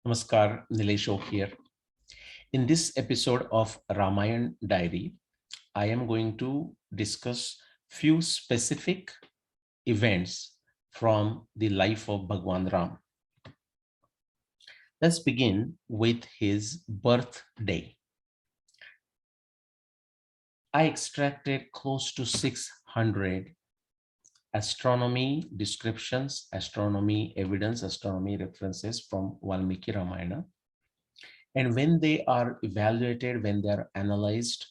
Namaskar, Nilesh here. In this episode of Ramayana Diary, I am going to discuss few specific events from the life of Bhagwan Ram. Let's begin with his birthday. I extracted close to 600 astronomy descriptions, astronomy evidence, astronomy references from Valmiki Ramayana. And when they are evaluated, when they are analyzed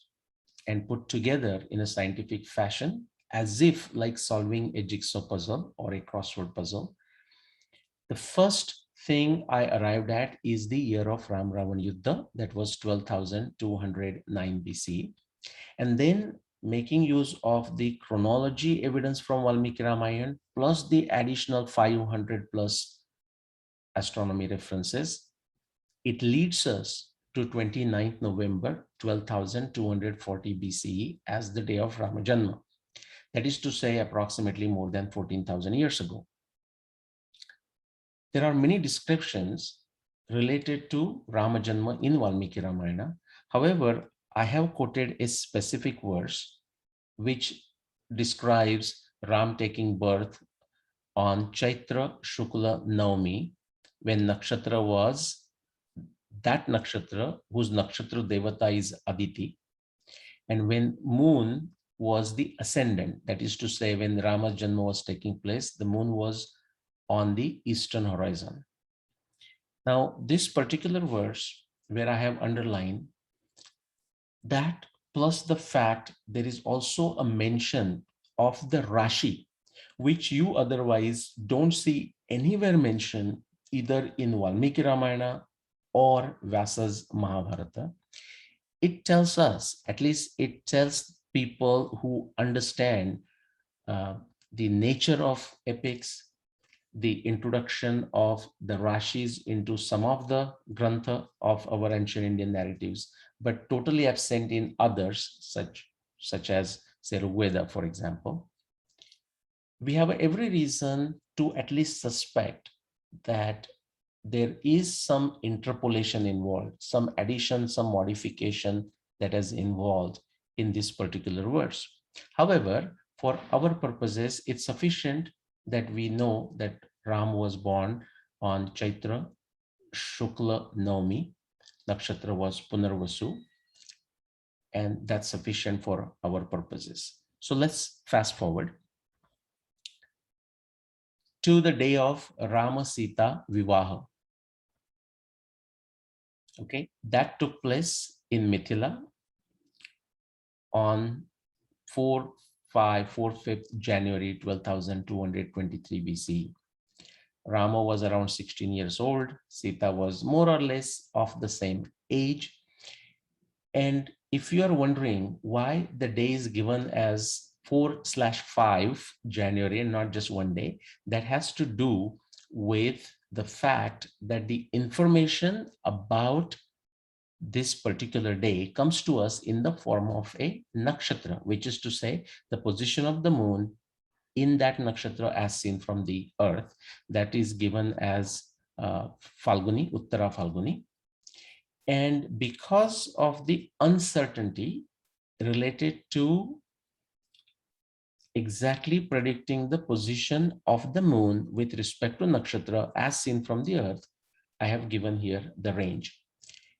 and put together in a scientific fashion, as if like solving a jigsaw puzzle or a crossword puzzle, the first thing I arrived at is the year of Ram Ravan Yuddha, that was 12,209 BC. And then making use of the chronology evidence from Valmiki Ramayana plus the additional 500 plus astronomy references, it leads us to 29th November 12,240 BCE as the day of Rama Janma. That is to say, approximately more than 14,000 years ago. There are many descriptions related to Rama Janma in Valmiki Ramayana. However, I have quoted a specific verse which describes Ram taking birth on Chaitra Shukla Naumi, when Nakshatra was that nakshatra whose nakshatra devata is Aditi, and when moon was the ascendant, that is to say, when Rama's Janma was taking place, the moon was on the eastern horizon. Now, this particular verse where I have underlined that, plus the fact there is also a mention of the Rashi, which you otherwise don't see anywhere mentioned either in Valmiki Ramayana or Vyasa's Mahabharata. It tells us, at least it tells people who understand the nature of epics, the introduction of the Rashis into some of the Grantha of our ancient Indian narratives, but totally absent in others, such as say Rigveda, for example. We have every reason to at least suspect that there is some interpolation involved, some addition, some modification that is involved in this particular verse. However, for our purposes, it's sufficient that we know that Ram was born on Chaitra Shukla Naumi, Nakshatra was Punarvasu, and that's sufficient for our purposes. So let's fast forward to the day of Rama Sita Vivaha. Okay, that took place in Mithila on 4th January 12,223 BC. Rama was around 16 years old. Sita was more or less of the same age. And if you are wondering why the day is given as 4/5 January and not just one day, that has to do with the fact that the information about this particular day comes to us in the form of a nakshatra, which is to say the position of the moon in that nakshatra as seen from the earth, that is given as Falguni, Uttara Falguni. And because of the uncertainty related to exactly predicting the position of the moon with respect to nakshatra as seen from the earth, I have given here the range.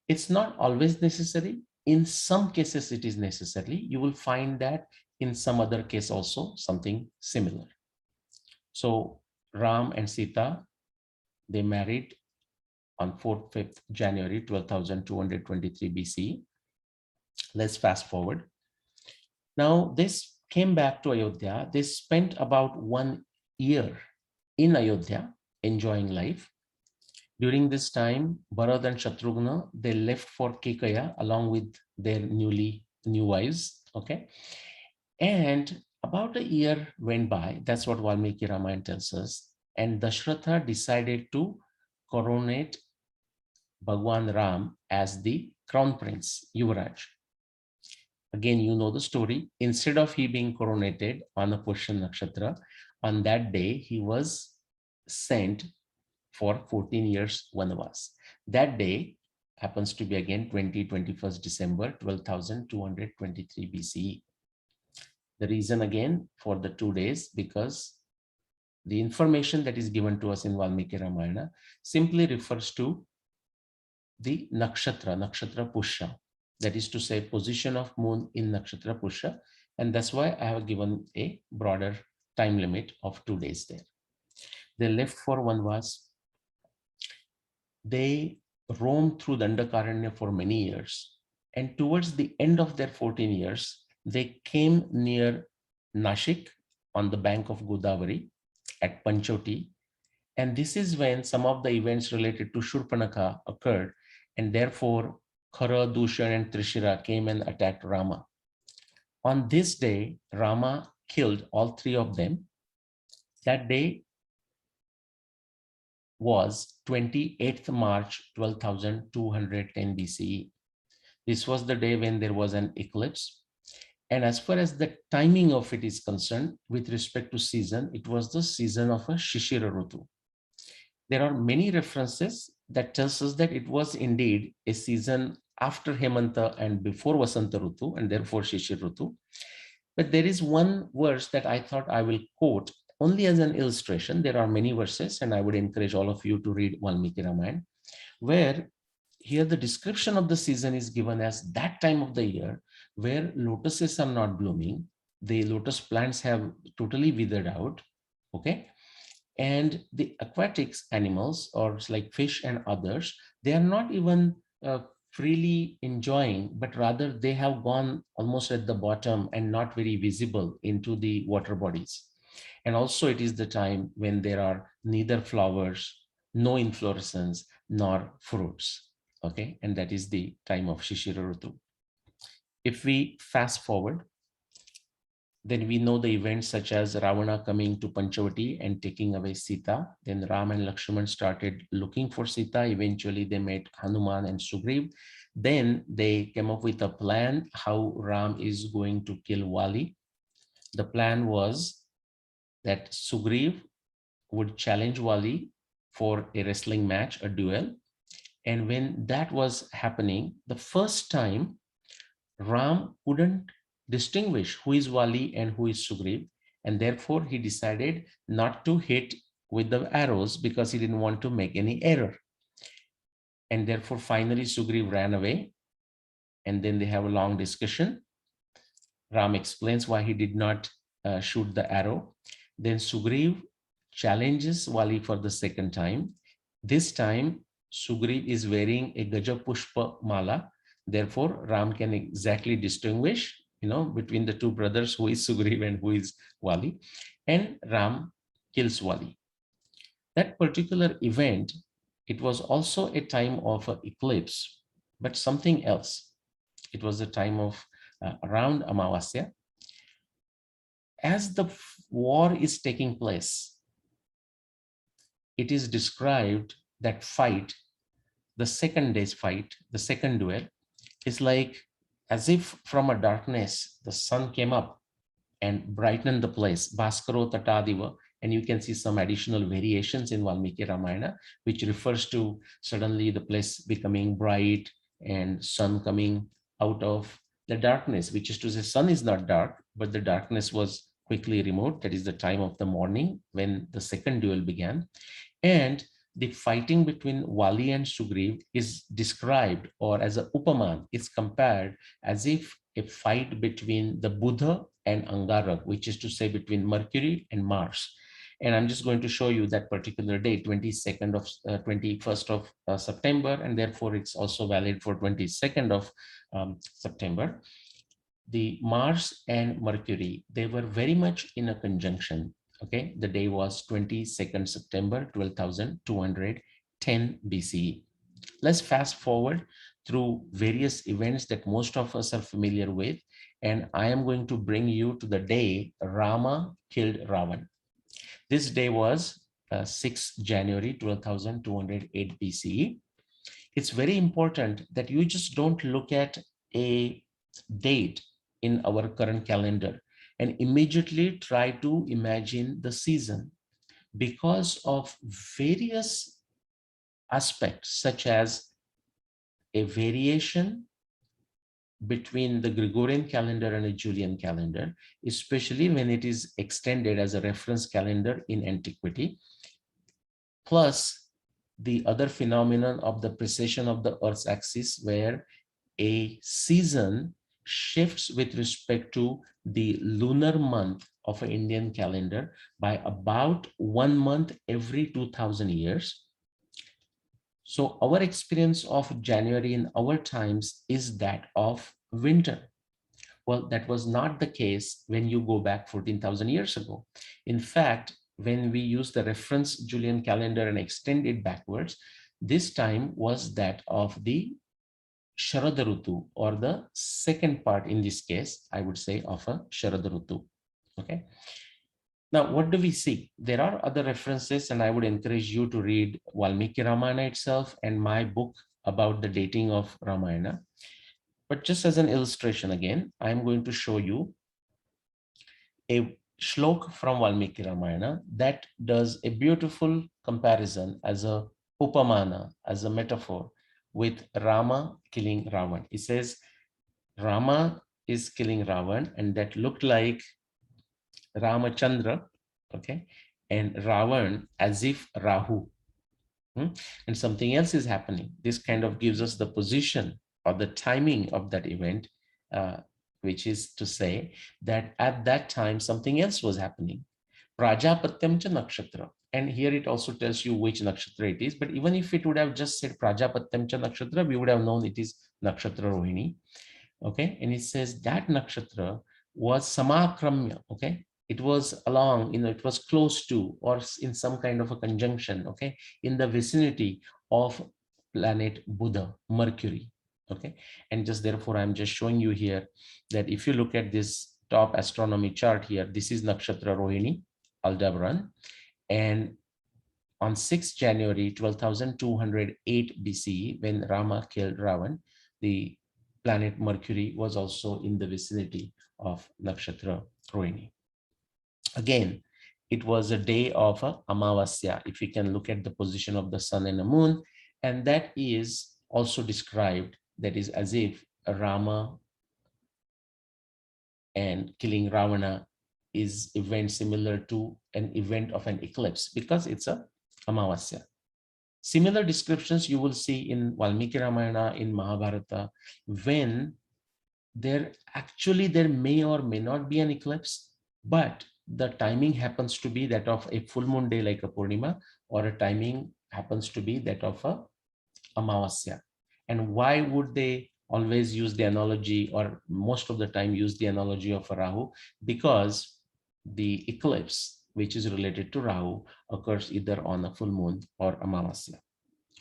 It's not always necessary. In some cases, it is necessary. You will find that in some other case also something similar. So Ram and Sita, they married on 5th January 12,223 BC. Let's fast forward. Now this came back to Ayodhya. They spent about 1 year in Ayodhya enjoying life. During this time, Bharat and Shatrughna, they left for Kekaya along with their new wives, okay? And about a year went by, that's what Valmiki Ramayana tells us, and Dashratha decided to coronate Bhagwan Ram as the crown prince, Yuvraj. Again, you know the story. Instead of he being coronated on a Pushya Nakshatra, on that day, he was sent for 14 years Vanavas. That day happens to be again 21st December 12,223 BCE. The reason again for the 2 days, because the information that is given to us in Valmiki Ramayana simply refers to the nakshatra Pushya, that is to say position of moon in nakshatra Pushya, and that's why I have given a broader time limit of 2 days there. They left for Vanvas. They roamed through Dandakaranya for many years, and towards the end of their 14 years, they came near Nashik on the bank of Godavari at Panchoti, and this is when some of the events related to Shurpanakha occurred, and therefore Khara, Dushan, and Trishira came and attacked Rama. On this day, Rama killed all three of them. That day was 28th March 12,210 BCE. This was the day when there was an eclipse. And as far as the timing of it is concerned, with respect to season, it was the season of a Shishira Rutu. There are many references that tells us that it was indeed a season after Hemanta and before Vasanta Rutu, and therefore Shishir Rutu. But there is one verse that I thought I will quote only as an illustration. There are many verses, and I would encourage all of you to read Valmiki Ramayana, where here the description of the season is given as that time of the year where lotuses are not blooming, the lotus plants have totally withered out, okay? And the aquatics animals, or like fish and others, they are not even freely enjoying, but rather they have gone almost at the bottom and not very visible into the water bodies. And also it is the time when there are neither flowers, no inflorescence, nor fruits. Okay, and that is the time of Shishira Rutu. If we fast forward, then we know the events such as Ravana coming to Panchavati and taking away Sita. Then Ram and Lakshman started looking for Sita. Eventually they met Hanuman and Sugriv. Then they came up with a plan how Ram is going to kill Wali. The plan was that Sugriv would challenge Wali for a wrestling match, a duel. And when that was happening, the first time Ram couldn't distinguish who is Wali and who is Sugriv, and therefore he decided not to hit with the arrows because he didn't want to make any error. And therefore finally Sugriv ran away, and then they have a long discussion. Ram explains why he did not shoot the arrow. Then Sugriv challenges Wali for the second time. This time Sugriv is wearing a Gajapushpa mala. Therefore, Ram can exactly distinguish, between the two brothers, who is Sugriv and who is Wali. And Ram kills Wali. That particular event, it was also a time of eclipse, but something else. It was a time of around Amavasya. As the war is taking place, it is described that fight, the second day's fight, the second duel, is like as if from a darkness, the sun came up and brightened the place, Bhaskaro Tatadiva, and you can see some additional variations in Valmiki Ramayana, which refers to suddenly the place becoming bright and sun coming out of the darkness, which is to say sun is not dark, but the darkness was quickly removed. That is the time of the morning when the second duel began. And the fighting between Wali and Sugriv is described, or as a upaman, it's compared as if a fight between the Buddha and Angarak, which is to say between Mercury and Mars. And I'm just going to show you that particular date, 21st of September, and therefore it's also valid for 22nd of September. The Mars and Mercury, they were very much in a conjunction. Okay, the day was 22nd September 12,210 BCE. Let's fast forward through various events that most of us are familiar with, and I am going to bring you to the day Rama killed Ravan. This day was 6 January 12,208 BCE. It's very important that you just don't look at a date in our current calendar and immediately try to imagine the season, because of various aspects such as a variation between the Gregorian calendar and a Julian calendar, especially when it is extended as a reference calendar in antiquity, plus the other phenomenon of the precession of the Earth's axis, where a season shifts with respect to the lunar month of an Indian calendar by about 1 month every 2000 years. So our experience of January in our times is that of winter. Well, that was not the case when you go back 14,000 years ago. In fact, when we use the reference Julian calendar and extend it backwards, this time was that of the Sharad Rutu, or the second part in this case, I would say, of a Sharad Rutu. Okay. Now, what do we see? There are other references, and I would encourage you to read Valmiki Ramayana itself and my book about the dating of Ramayana. But just as an illustration again, I'm going to show you a shlok from Valmiki Ramayana that does a beautiful comparison as a upamana, as a metaphor, with Rama killing Ravan. It says Rama is killing Ravan, and that looked like Ramachandra, okay, and Ravan as if Rahu. And something else is happening. This kind of gives us the position or the timing of that event, which is to say that at that time something else was happening. Prajapatyam cha nakshatra. And here it also tells you which nakshatra it is. But even if it would have just said Prajapatyam cha nakshatra, we would have known it is nakshatra Rohini. Okay, and it says that nakshatra was samakramya. Okay, it was along, it was close to, or in some kind of a conjunction, okay, in the vicinity of planet Buddha, Mercury. Okay, and just therefore I'm just showing you here that if you look at this top astronomy chart here, this is nakshatra Rohini, Aldebaran, and on 6th January 12,208 BCE, when Rama killed Ravan, the planet Mercury was also in the vicinity of nakshatra Rohini. Again, it was a day of Amavasya, if you can look at the position of the sun and the moon, and that is also described, that is as if Rama and killing Ravana is event similar to an event of an eclipse, because it's a Amavasya. Similar descriptions you will see in Valmiki Ramayana, in Mahabharata, when there may or may not be an eclipse, but the timing happens to be that of a full moon day like a Purnima, or a timing happens to be that of a Amavasya. And why would they always use the analogy, or most of the time use the analogy of a Rahu? Because the eclipse, which is related to Rahu, occurs either on a full moon or Amavasya.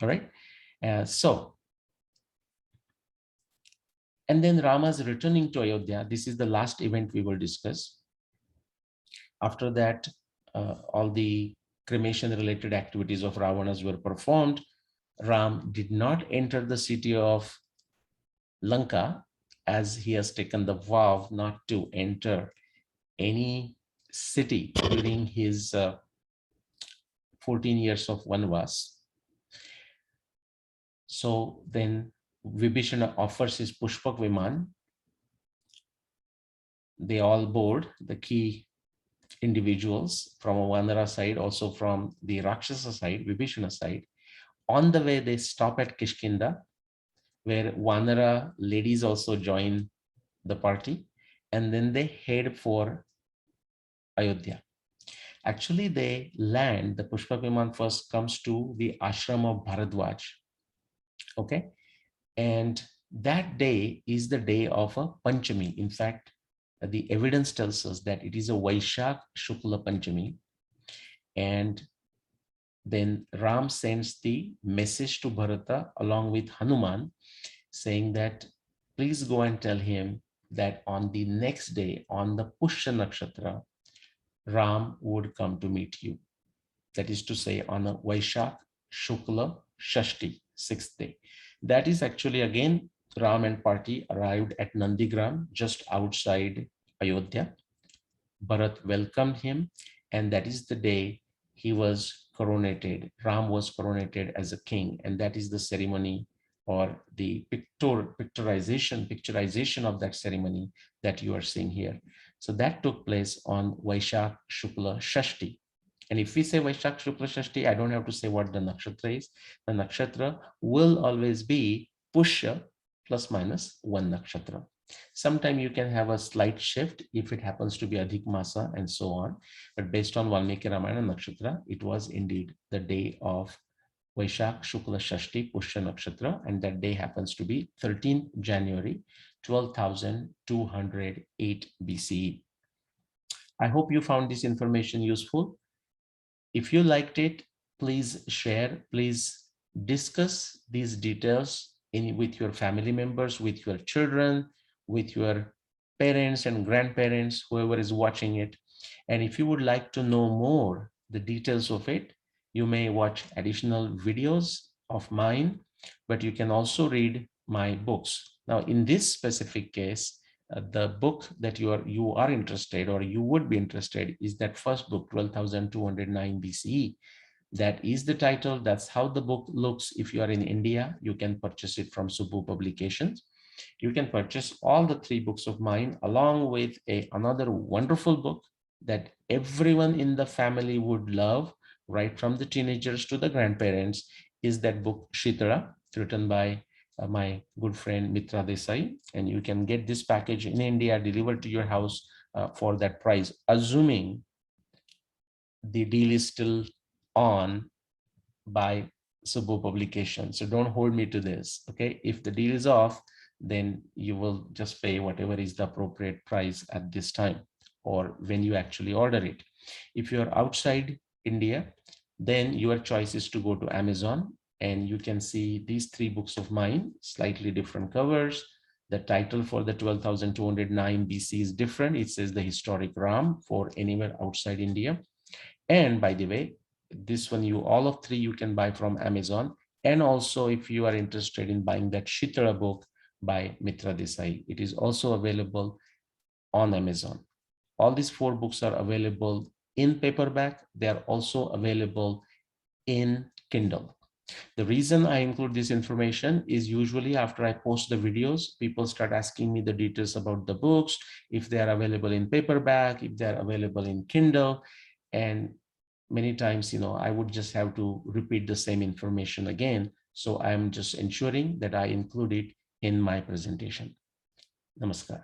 All right. And then Rama's returning to Ayodhya. This is the last event we will discuss. After that, all the cremation related activities of Ravanas were performed. Ram did not enter the city of Lanka, as he has taken the vow not to enter any city during his 14 years of Vanvas. So then Vibhishana offers his Pushpak Viman. They all board, the key individuals from a Vanara side, also from the Rakshasa side, Vibhishana side. On the way, they stop at Kishkinda, where Vanara ladies also join the party, and then they head for Ayodhya. Actually, they land, the Pushpak Viman first comes to the ashram of Bharadwaj. Okay, and that day is the day of a Panchami. In fact, the evidence tells us that it is a Vaishak Shukla Panchami. And then Ram sends the message to Bharata along with Hanuman, saying that please go and tell him that on the next day, on the Pushya Nakshatra, Ram would come to meet you. That is to say, on a Vaishak Shukla Shashti, 6th day. That is actually, again, Ram and party arrived at Nandigram, just outside Ayodhya. Bharat welcomed him, and that is the day he was coronated. Ram was coronated as a king, and that is the ceremony or the picturization of that ceremony that you are seeing here. So that took place on Vaishak Shukla Shashti. And if we say Vaishak Shukla Shashti, I don't have to say what the nakshatra is. The nakshatra will always be Pushya plus minus one nakshatra. Sometime you can have a slight shift if it happens to be Adhik Masa and so on. But based on Valmiki Ramayana Nakshatra, it was indeed the day of Vaishak Shukla Shashti Pushya Nakshatra, and that day happens to be 13th January 12,208 BCE. I hope you found this information useful. If you liked it, please share, please discuss these details with your family members, with your children, with your parents and grandparents, whoever is watching it. And if you would like to know more, the details of it, you may watch additional videos of mine, but you can also read my books. Now, in this specific case, the book that you are interested or you would be interested is that first book, 12,209 BCE. That is the title. That's how the book looks. If you are in India, you can purchase it from Subbu Publications. You can purchase all the three books of mine along with another wonderful book that everyone in the family would love, right from the teenagers to the grandparents, is that book Shitara, written by my good friend Mitra Desai. And you can get this package in India delivered to your house for that price, assuming the deal is still on by Subbu Publication. So don't hold me to this. Okay. If the deal is off, then you will just pay whatever is the appropriate price at this time or when you actually order it. If you're outside India, then your choice is to go to Amazon and you can see these three books of mine, slightly different covers. The title for the 12,209 BC is different. It says the historic Ram for anywhere outside India. And by the way, this one, all of three you can buy from Amazon. And also if you are interested in buying that Shitara book by Mitra Desai, it is also available on Amazon. All these four books are available in paperback. They are also available in Kindle. The reason I include this information is usually after I post the videos, people start asking me the details about the books, if they are available in paperback, if they are available in Kindle. And many times, I would just have to repeat the same information again. So I'm just ensuring that I include it in my presentation. Namaskar.